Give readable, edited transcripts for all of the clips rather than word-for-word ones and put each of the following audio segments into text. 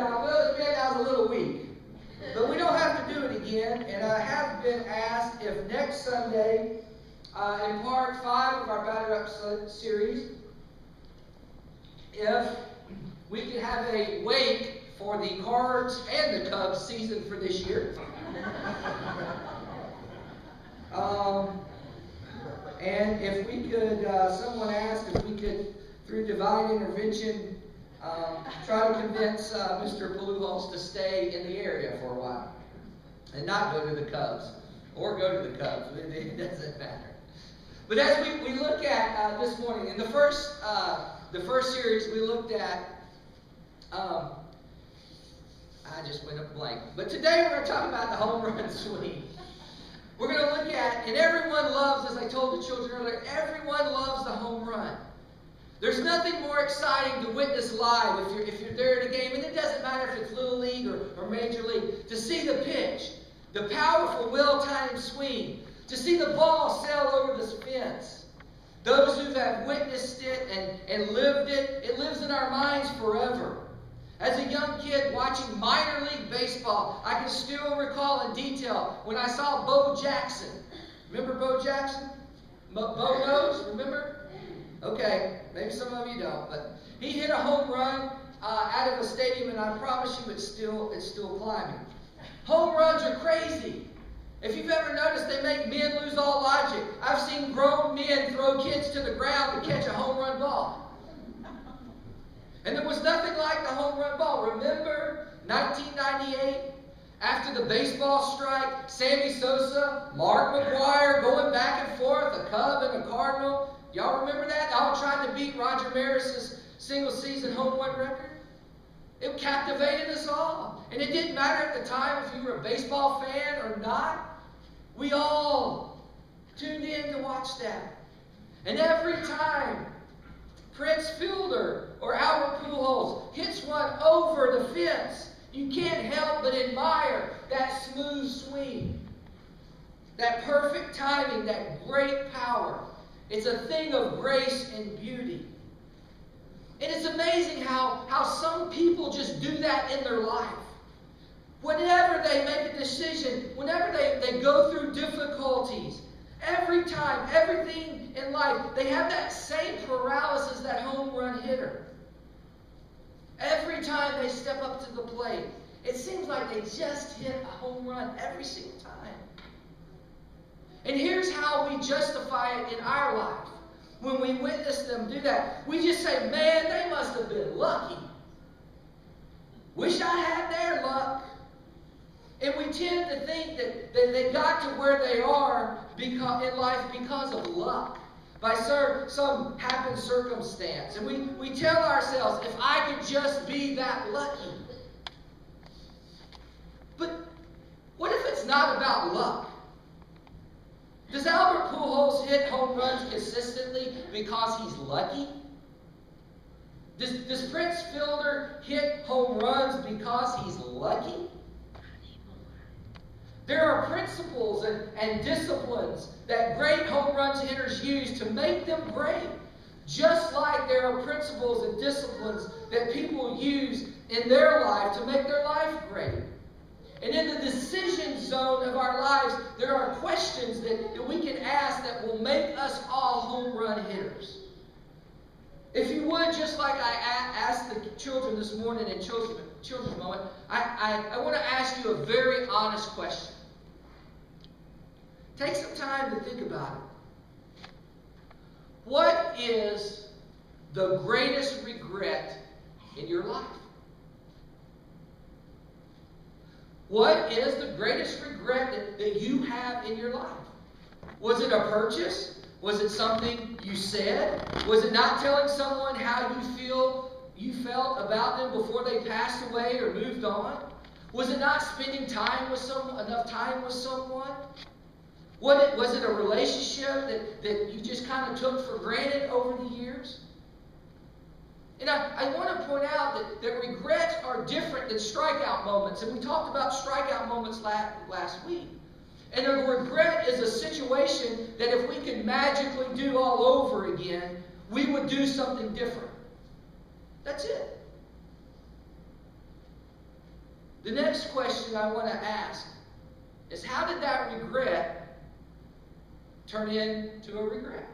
well, that was a little weak. But we don't have to do it again. And I have been asked if next Sunday, in part 5 of our Batter Up series, if we could have a wake for the Cards and the Cubs season for this year. And if we could, someone asked if we could, through divine intervention, try to convince Mr. Paluhos to stay in the area for a while and not go to the Cubs or go to the Cubs. It doesn't matter. But as we look at this morning, in the first series, we looked at, I just went up blank. But today we're going to talk about the home run swing. We're going to look at, and everyone loves, as I told the children earlier, everyone loves the home run. There's nothing more exciting to witness live if you're there at a game, and it doesn't matter if it's Little League or Major League, to see the pitch, the powerful, well-timed swing, to see the ball sail over the fence. Those who have witnessed it and lived it, it lives in our minds forever. As a young kid watching minor league baseball, I can still recall in detail when I saw Bo Jackson. Remember Bo Jackson? Bo knows? Remember? Okay, maybe some of you don't, but he hit a home run out of a stadium, and I promise you it's still climbing. Home runs are crazy. If you've ever noticed, they make men lose all logic. I've seen grown men throw kids to the ground to catch a home run ball. And there was nothing like the home run ball. Remember 1998? After the baseball strike, Sammy Sosa, Mark McGwire going back and forth, a Cub and a Cardinal. Y'all remember that? All trying to beat Roger Maris's single-season home run record? It captivated us all. And it didn't matter at the time if you were a baseball fan or not. We all tuned in to watch that. And every time Prince Fielder or Albert Pujols hits one over the fence, you can't help but admire that smooth swing, that perfect timing, that great power. It's a thing of grace and beauty. And it's amazing how some people just do that in their life. Whenever they make a decision, whenever they go through difficulties, every time, everything in life, they have that same paralysis, that home run hitter. Every time they step up to the plate, it seems like they just hit a home run every single time. And here's how we justify it in our life. When we witness them do that, we just say, man, they must have been lucky. Wish I had their luck. And we tend to think that they got to where they are in life because of luck, by some happen circumstance. And we tell ourselves, if I could just be that lucky. But what if it's not about luck? Does Albert Pujols hit home runs consistently because he's lucky? Does Prince Fielder hit home runs because he's lucky? There are principles and disciplines that great home run hitters use to make them great. Just like there are principles and disciplines that people use in their life to make their life great. And in the decision zone of our lives, there are questions that we can ask that will make us all home run hitters. If you would, just like I asked the children this morning in children's moment, I want to ask you a very honest question. Take some time to think about it. What is the greatest regret in your life? What is the greatest regret that you have in your life? Was it a purchase? Was it something you said? Was it not telling someone how you felt about them before they passed away or moved on? Was it not spending enough time with someone? Was it a relationship that you just kind of took for granted over the years? And I want to point out that regrets are different than strikeout moments. And we talked about strikeout moments last week. And a regret is a situation that if we could magically do all over again, we would do something different. That's it. The next question I want to ask is, how did that regret turn into a regret?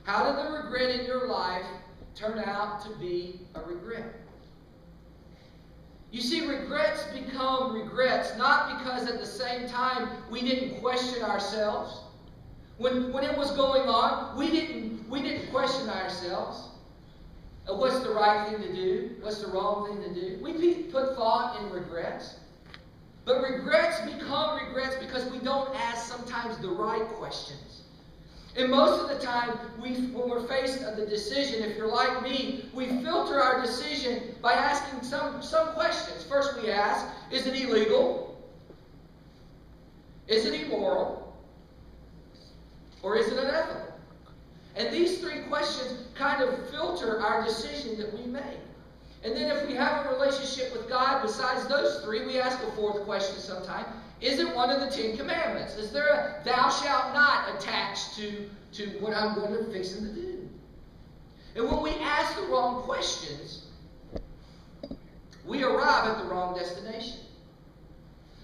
How did the regret in your life turn out to be a regret? You see, regrets become regrets not because at the same time we didn't question ourselves. When it was going on, we didn't question ourselves. What's the right thing to do? What's the wrong thing to do? We put thought in regrets. But regrets become regrets because we don't ask sometimes the right questions. And most of the time, when we're faced with the decision, if you're like me, we filter our decision by asking some questions. First we ask, is it illegal? Is it immoral? Or is it unethical? And these three questions kind of filter our decision that we make. And then if we have a relationship with God besides those three, we ask a fourth question sometime. Is it one of the 10 Commandments? Is there a thou shalt not attached to what I'm going to fix and to do? And when we ask the wrong questions, we arrive at the wrong destination.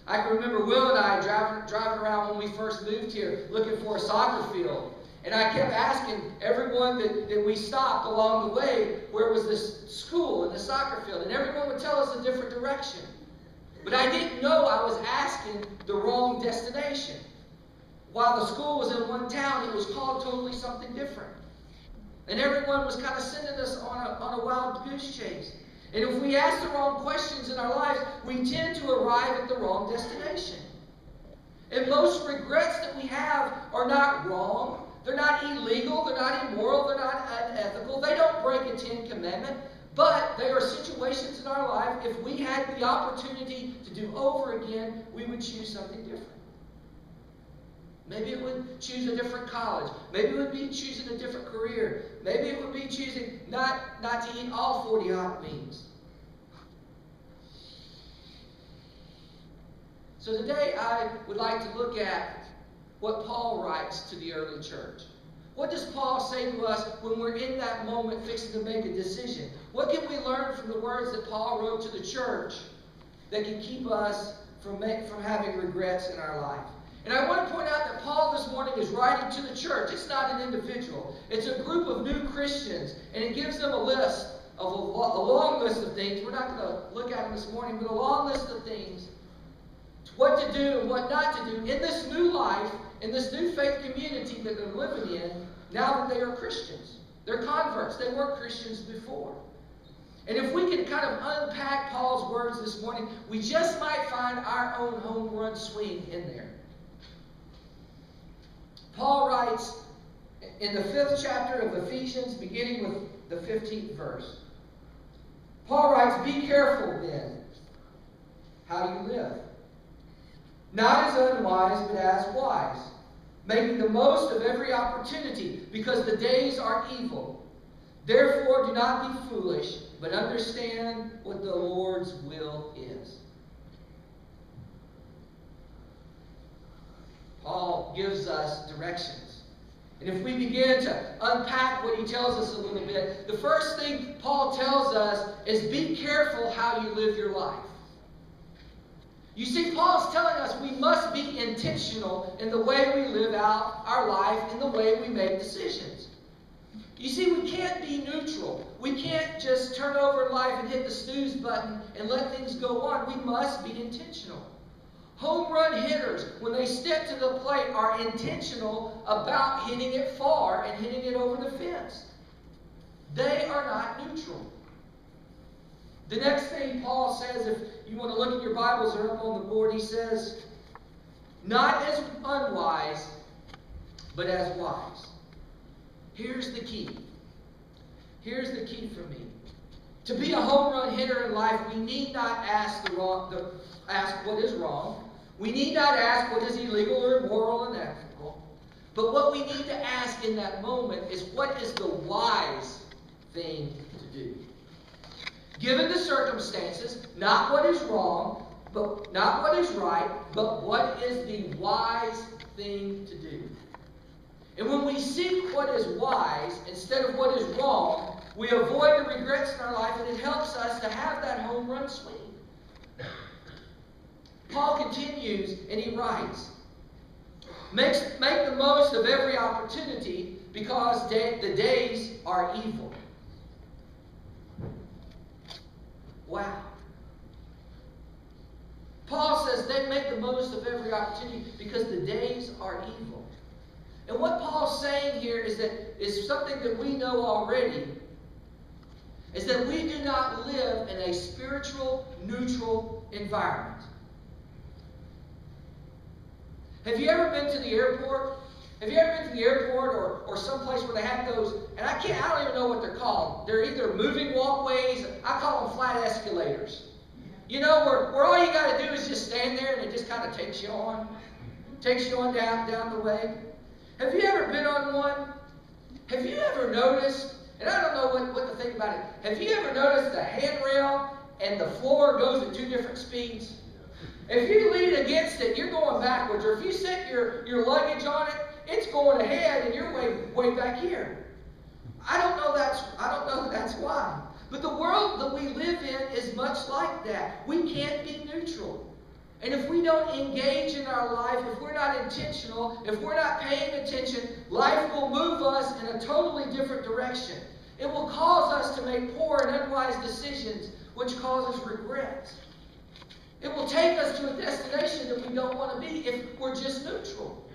I can remember Will and I driving around when we first moved here looking for a soccer field. And I kept asking everyone that we stopped along the way where was this school and the soccer field. And everyone would tell us a different direction. But I didn't know I was asking the wrong destination. While the school was in one town, it was called totally something different. And everyone was kind of sending us on a wild goose chase. And if we ask the wrong questions in our lives, we tend to arrive at the wrong destination. And most regrets that we have are not wrong. They're not illegal. They're not immoral. They're not unethical. They don't break a 10 Commandment. But they are situations in our life, if we had the opportunity to do over again, we would choose something different. Maybe it would choose a different college. Maybe it would be choosing a different career. Maybe it would be choosing not to eat all 40 hot wings. So today I would like to look at what Paul writes to the early church. What does Paul say to us when we're in that moment fixing to make a decision? What can we learn from the words that Paul wrote to the church that can keep us from having regrets in our life? And I want to point out that Paul this morning is writing to the church. It's not an individual. It's a group of new Christians. And it gives them a list, a long list of things. We're not going to look at them this morning, but a long list of things. What to do and what not to do in this new life, in this new faith community that they're living in, now that they are Christians. They're converts. They weren't Christians before. And if we can kind of unpack Paul's words this morning, we just might find our own home run swing in there. Paul writes in the 5th chapter of Ephesians, beginning with the 15th verse. Paul writes, "Be careful then how you live. Not as unwise, but as wise, making the most of every opportunity, because the days are evil. Therefore, do not be foolish, but understand what the Lord's will is." Paul gives us directions. And if we begin to unpack what he tells us a little bit, the first thing Paul tells us is be careful how you live your life. You see, Paul's telling us we must be intentional in the way we live out our life, in the way we make decisions. You see, we can't be neutral. We can't just turn over in life and hit the snooze button and let things go on. We must be intentional. Home run hitters, when they step to the plate, are intentional about hitting it far and hitting it over the fence. They are not neutral. The next thing Paul says, if you want to look at your Bibles, they're up on the board, he says, not as unwise, but as wise. Here's the key. Here's the key for me. To be a home run hitter in life, we need not ask what is wrong. We need not ask what is illegal or immoral and unethical. But what we need to ask in that moment is, what is the wise thing to do? Given the circumstances, not what is wrong, but not what is right, but what is the wise thing to do. And when we seek what is wise instead of what is wrong, We avoid the regrets in our life, and it helps us to have that home run swing. Paul continues, and he writes, Make the most of every opportunity, because the days are evil. Wow. Paul says they make the most of every opportunity because the days are evil. And what Paul's saying here is something that we know already, is that we do not live in a spiritual, neutral environment. Have you ever been to the airport? Have you ever been to the airport or someplace where they have those, and I don't even know what they're called. They're either moving walkways, I call them flat escalators. You know, where all you got to do is just stand there and it just kind of takes you on down the way. Have you ever been on one? Have you ever noticed, and I don't know what to think about it, have you ever noticed the handrail and the floor goes at two different speeds? If you lean against it, you're going backwards. Or if you set your luggage on it, it's going ahead and you're way back here. I don't know that's why. But the world that we live in is much like that. We can't be neutral. And if we don't engage in our life, if we're not intentional, if we're not paying attention, life will move us in a totally different direction. It will cause us to make poor and unwise decisions, which causes regrets. It will take us to a destination that we don't want to be if we're just neutral.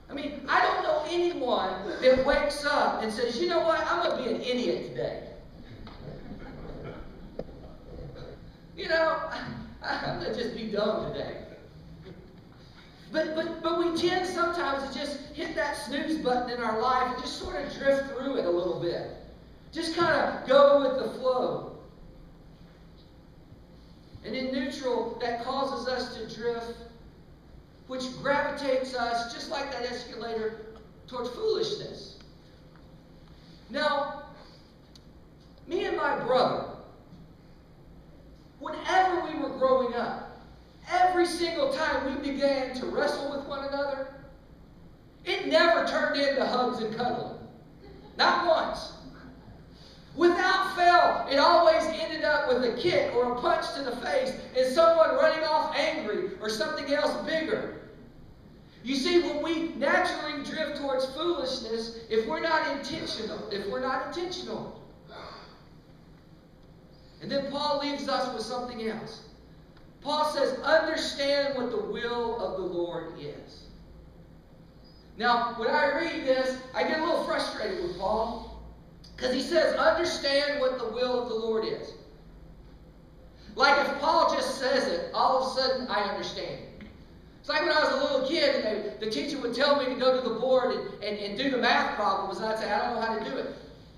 I mean, I don't know anyone that wakes up and says, you know what, I'm going to be an idiot today. You know, I'm going to just be dumb today. But we tend sometimes to just hit that snooze button in our life and just sort of drift through it a little bit. Just kind of go with the flow. And in neutral, that causes us to drift, which gravitates us, just like that escalator, towards foolishness. Now, me and my brother, whenever we were growing up, every single time we began to wrestle with one another, it never turned into hugs and cuddling. Not once. Without fail, it always ended up with a kick or a punch to the face and someone running off angry or something else bigger. You see, when we naturally drift towards foolishness, if we're not intentional. And then Paul leaves us with something else. Paul says, understand what the will of the Lord is. Now, when I read this, I get a little frustrated with Paul. Because he says, understand what the will of the Lord is. Like if Paul just says it, all of a sudden I understand it. It's like when I was a little kid and the teacher would tell me to go to the board and do the math problems, and I'd say, I don't know how to do it.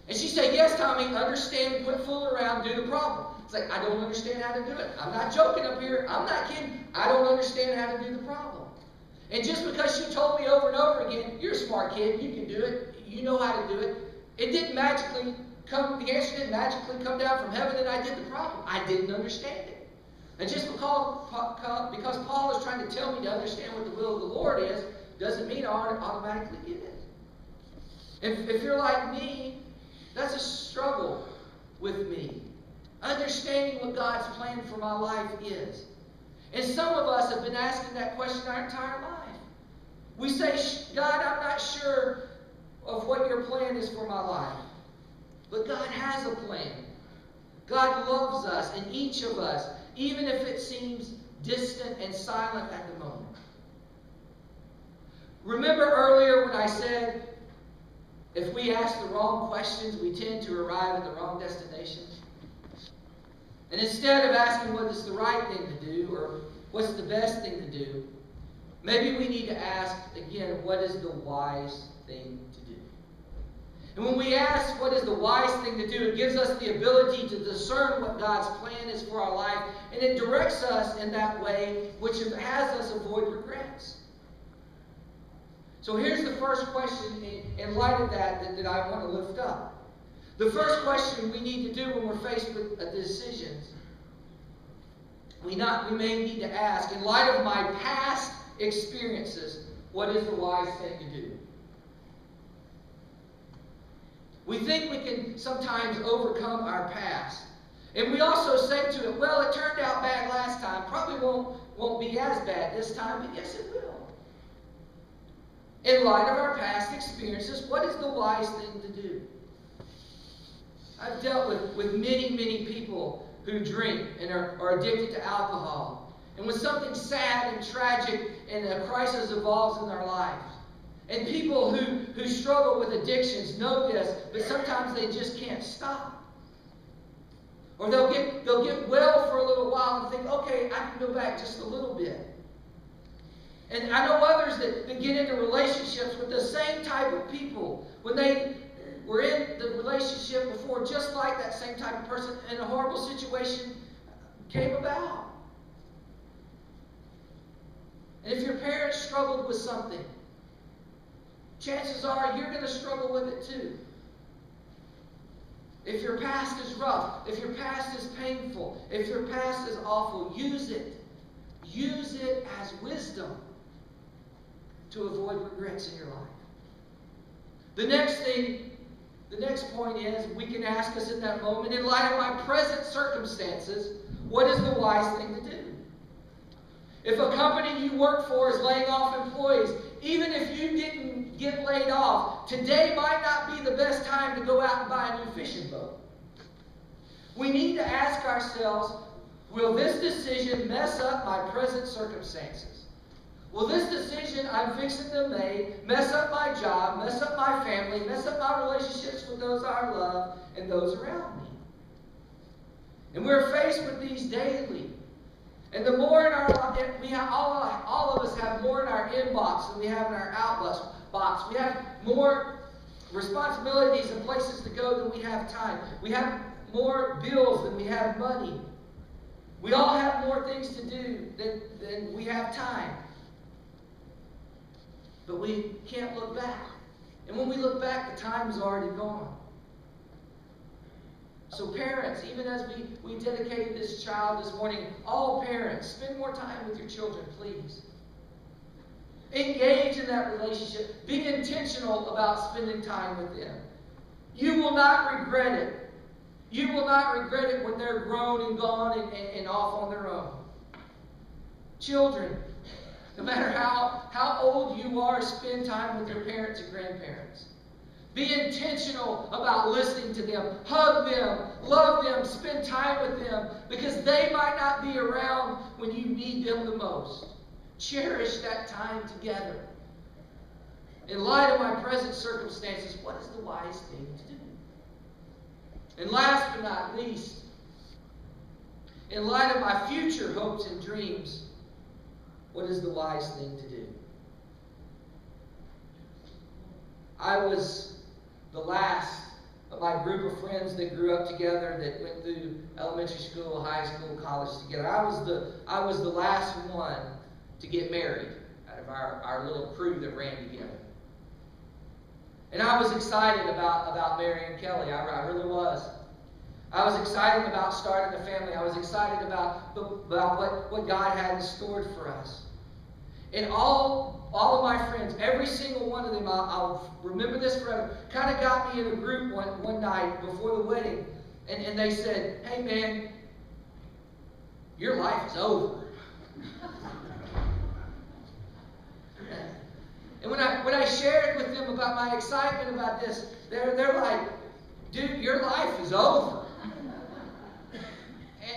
And she'd say, yes, Tommy, understand, quit fooling around, do the problem. It's like, I don't understand how to do it. I'm not joking up here. I'm not kidding. I don't understand how to do the problem. And just because she told me over and over again, you're a smart kid, you can do it, you know how to do it, the answer didn't magically come down from heaven and I did the problem. I didn't understand it. And just because Paul is trying to tell me to understand what the will of the Lord is, doesn't mean I automatically get it. If you're like me, that's a struggle with me. Understanding what God's plan for my life is. And some of us have been asking that question our entire life. We say, God, I'm not sure of what your plan is for my life. But God has a plan. God loves us and each of us, even if it seems distant and silent at the moment. Remember earlier when I said, if we ask the wrong questions, we tend to arrive at the wrong destination? And instead of asking what is the right thing to do or what's the best thing to do, maybe we need to ask again, what is the wise thing to do? And when we ask what is the wise thing to do, it gives us the ability to discern what God's plan is for our life, and it directs us in that way, which has us avoid regrets. So here's the first question in light of that I want to lift up. The first question we need to do when we're faced with decisions, we may need to ask, in light of my past experiences, what is the wise thing to do? We think we can sometimes overcome our past. And we also say to it, well, it turned out bad last time. Probably won't be as bad this time, but yes, it will. In light of our past experiences, what is the wise thing to do? I've dealt with many, many people who drink and are addicted to alcohol. And when something sad and tragic and a crisis evolves in their lives, and people who struggle with addictions know this, but sometimes they just can't stop. Or they'll get well for a little while and think, okay, I can go back just a little bit. And I know others that get into relationships with the same type of people. When they were in the relationship before, just like that same type of person, and a horrible situation came about. And if your parents struggled with something, chances are you're going to struggle with it too. If your past is rough, if your past is painful, if your past is awful, use it. Use it as wisdom to avoid regrets in your life. The next point is, we can ask us in that moment, in light of my present circumstances, what is the wise thing to do? If a company you work for is laying off employees, even if you didn't get laid off, today might not be the best time to go out and buy a new fishing boat. We need to ask ourselves, will this decision mess up my present circumstances? Will this decision I'm fixing to make mess up my job, mess up my family, mess up my relationships with those I love and those around me? And we're faced with these daily. And the more in our life, we have all of us have more in our inbox than we have in our outbox box. We have more responsibilities and places to go than we have time. We have more bills than we have money. We all have more things to do than we have time. But we can't look back. And when we look back, the time is already gone. So parents, even as we dedicated this child this morning, all parents, spend more time with your children, please. Engage in that relationship. Be intentional about spending time with them. You will not regret it. You will not regret it when they're grown and gone and off on their own. Children, no matter how old you are, spend time with your parents and grandparents. Be intentional about listening to them. Hug them. Love them. Spend time with them. Because they might not be around when you need them the most. Cherish that time together. In light of my present circumstances, what is the wise thing to do? And last but not least, in light of my future hopes and dreams, what is the wise thing to do? I was the last of my group of friends that grew up together, that went through elementary school, high school, college together. I was the last one to get married out of our little crew that ran together. And I was excited about marrying Kelly. I really was. I was excited about starting a family. I was excited about what God had in store for us. And all of my friends, every single one of them, I'll remember this forever, kind of got me in a group one night before the wedding. And they said, hey man, your life is over. And when I shared with them about my excitement about this, they're like, dude, your life is over.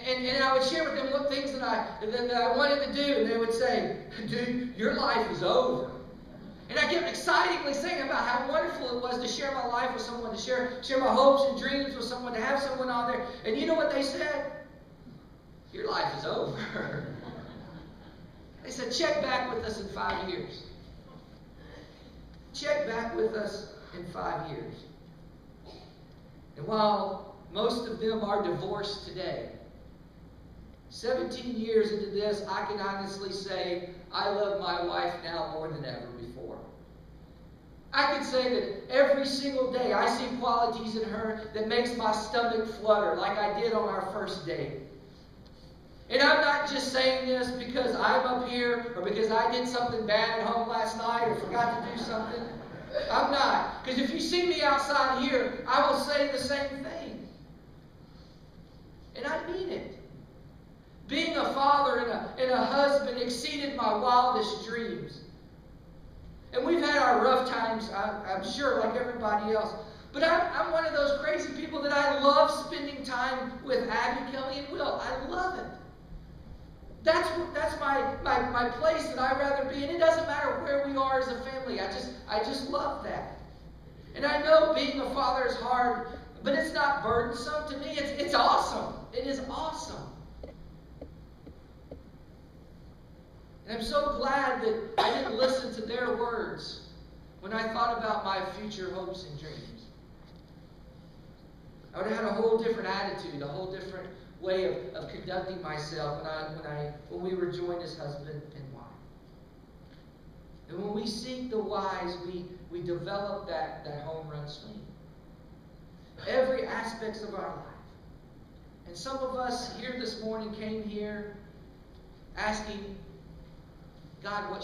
And I would share with them what things that I wanted to do, and they would say, dude, your life is over. And I kept excitingly saying about how wonderful it was to share my life with someone, to share my hopes and dreams with someone, to have someone on there. And you know what they said? Your life is over. They said, check back with us in 5 years. Check back with us in 5 years. And while most of them are divorced today, 17 years into this, I can honestly say I love my wife now more than ever before. I can say that every single day I see qualities in her that makes my stomach flutter like I did on our first date. And I'm not just saying this because I'm up here or because I did something bad at home last night or forgot to do something. I'm not. Because if you see me outside here, I will say the same thing. And I mean it. Being a father and a husband exceeded my wildest dreams. And we've had our rough times, I'm sure, like everybody else. But I'm one of those crazy people that I love spending time with Abby, Kelly, and Will. I love it. That's my place that I'd rather be. And it doesn't matter where we are as a family. I just love that. And I know being a father is hard, but it's not burdensome. To me, it's awesome. It is awesome. And I'm so glad that I didn't listen to their words when I thought about my future hopes and dreams. I would have had a whole different attitude, a whole different way of conducting myself when we were joined as husband and wife. And when we seek the wise, we develop that home run swing. Every aspect of our life. And some of us here this morning came here asking God, what